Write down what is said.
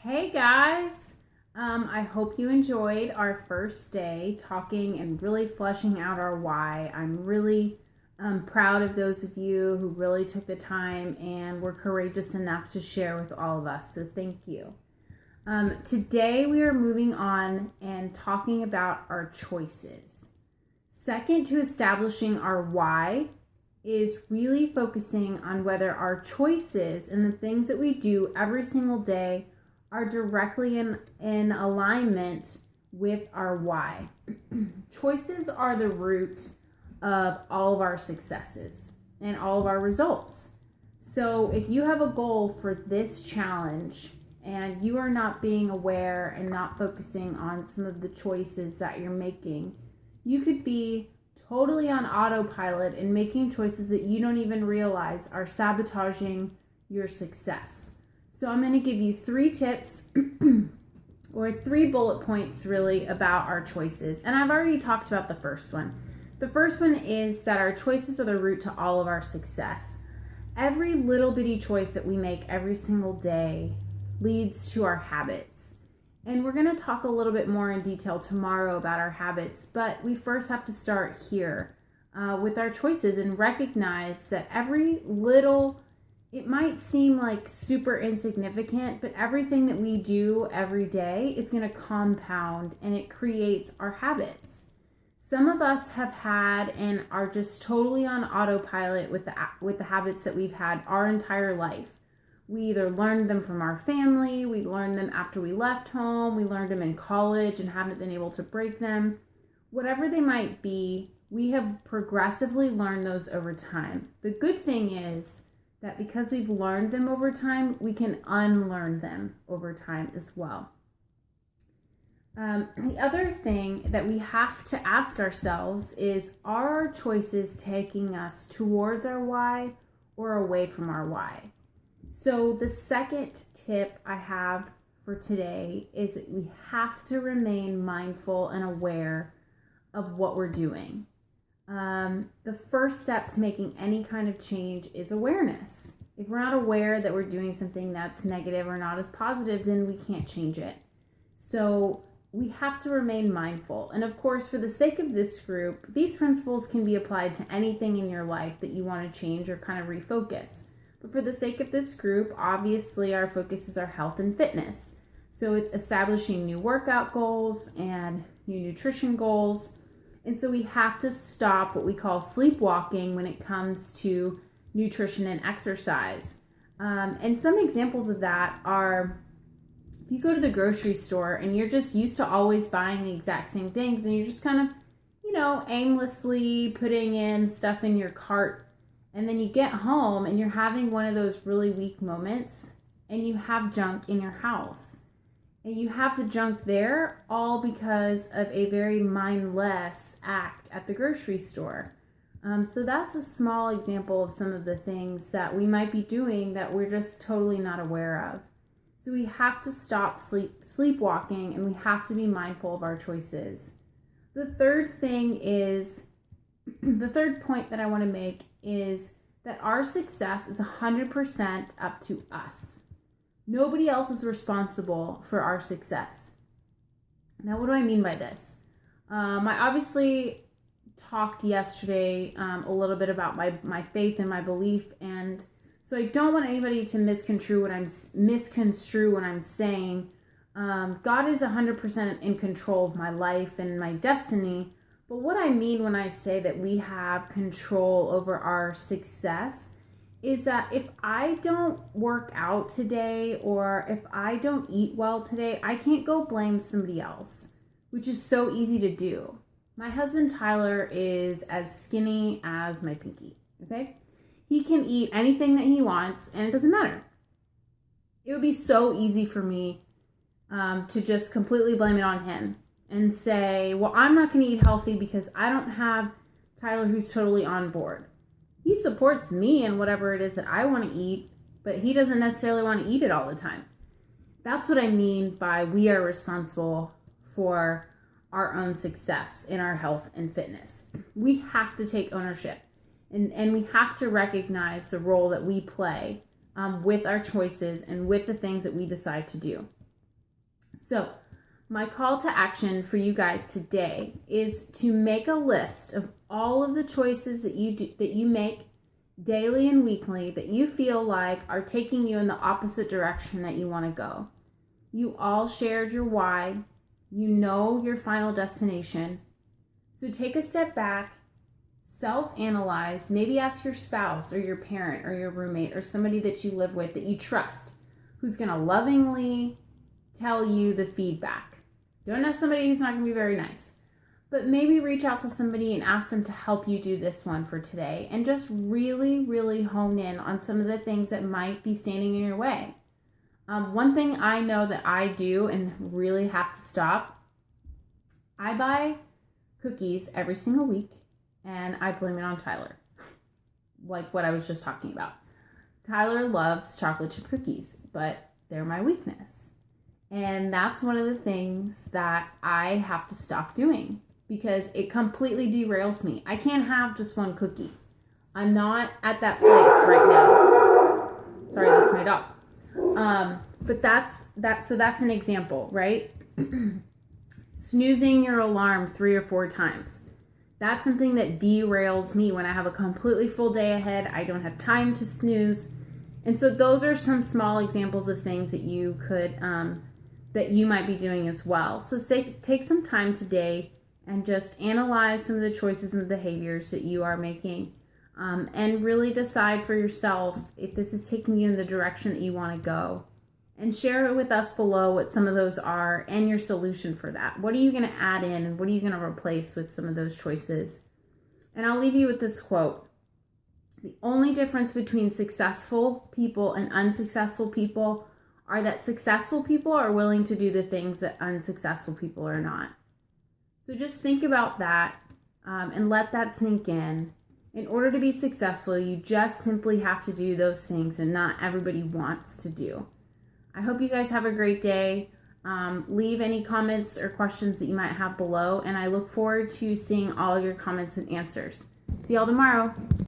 Hey guys! I hope you enjoyed our first day talking and really fleshing out our why. I'm really proud of those of you who really took the time and were courageous enough to share with all of us. So thank you. Today we are moving on and talking about our choices. Second to establishing our why is really focusing on whether our choices and the things that we do every single day are directly in alignment with our why. Choices are the root of all of our successes and all of our results. So if you have a goal for this challenge and you are not being aware and not focusing on some of the choices that you're making, you could be totally on autopilot and making choices that you don't even realize are sabotaging your success. So I'm going to give you 3 tips or 3 bullet points really about our choices. And I've already talked about the first one. The first one is that our choices are the root to all of our success. Every little bitty choice that we make every single day leads to our habits. And we're going to talk a little bit more in detail tomorrow about our habits, but we first have to start here with our choices and recognize that it might seem like super insignificant, but everything that we do every day is going to compound and it creates our habits. Some of us have had and are just totally on autopilot with the habits that we've had our entire life. We either learned them from our family, we learned them after we left home, we learned them in college and haven't been able to break them. Whatever they might be, we have progressively learned those over time. The good thing is that because we've learned them over time, we can unlearn them over time as well. The other thing that we have to ask ourselves is, are our choices taking us towards our why or away from our why? So the second tip I have for today is that we have to remain mindful and aware of what we're doing. The first step to making any kind of change is awareness. If we're not aware that we're doing something that's negative or not as positive, then we can't change it. So we have to remain mindful. And of course, for the sake of this group, these principles can be applied to anything in your life that you want to change or kind of refocus. But for the sake of this group, obviously our focus is our health and fitness. So it's establishing new workout goals and new nutrition goals. And so we have to stop what we call sleepwalking when it comes to nutrition and exercise. And some examples of that are, if you go to the grocery store and you're just used to always buying the exact same things and you're just kind of, aimlessly putting in stuff in your cart, and then you get home and you're having one of those really weak moments and you have junk in your house. And you have the junk there all because of a very mindless act at the grocery store. So that's a small example of some of the things that we might be doing that we're just totally not aware of. So we have to stop sleepwalking and we have to be mindful of our choices. The third point that I want to make is that our success is 100% up to us. Nobody else is responsible for our success. Now, what do I mean by this? I obviously talked yesterday a little bit about my faith and my belief, and so I don't want anybody to misconstrue what I'm saying. God is 100% in control of my life and my destiny, but what I mean when I say that we have control over our success is that if I don't work out today or if I don't eat well today, I can't go blame somebody else, which is so easy to do. My husband Tyler is as skinny as my pinky, okay? He can eat anything that he wants and it doesn't matter. It would be so easy for me to just completely blame it on him and say, well, I'm not going to eat healthy because I don't have Tyler who's totally on board. He supports me in whatever it is that I want to eat, but he doesn't necessarily want to eat it all the time. That's what I mean by we are responsible for our own success in our health and fitness. We have to take ownership and we have to recognize the role that we play with our choices and with the things that we decide to do. So my call to action for you guys today is to make a list of all of the choices that you make daily and weekly that you feel like are taking you in the opposite direction that you want to go. You all shared your why. You know your final destination. So take a step back, self-analyze, maybe ask your spouse or your parent or your roommate or somebody that you live with that you trust, who's going to lovingly tell you the feedback. Don't ask somebody who's not going to be very nice, but maybe reach out to somebody and ask them to help you do this one for today, and just really, really hone in on some of the things that might be standing in your way. One thing I know that I do and really have to stop, I buy cookies every single week and I blame it on Tyler. Like what I was just talking about. Tyler loves chocolate chip cookies, but they're my weakness. And that's one of the things that I have to stop doing because it completely derails me. I can't have just one cookie. I'm not at that place right now. Sorry, that's my dog. But that's an example, right? Snoozing your alarm 3 or 4 times. That's something that derails me when I have a completely full day ahead. I don't have time to snooze. And so those are some small examples of things that you could, that you might be doing as well. So take some time today and just analyze some of the choices and behaviors that you are making, and really decide for yourself if this is taking you in the direction that you want to go. And share it with us below what some of those are and your solution for that. What are you going to add in and what are you going to replace with some of those choices? And I'll leave you with this quote. The only difference between successful people and unsuccessful people are that successful people are willing to do the things that unsuccessful people are not. So just think about that, and let that sink in. In order to be successful, you just simply have to do those things and not everybody wants to do. I hope you guys have a great day. Leave any comments or questions that you might have below, and I look forward to seeing all of your comments and answers. See y'all tomorrow.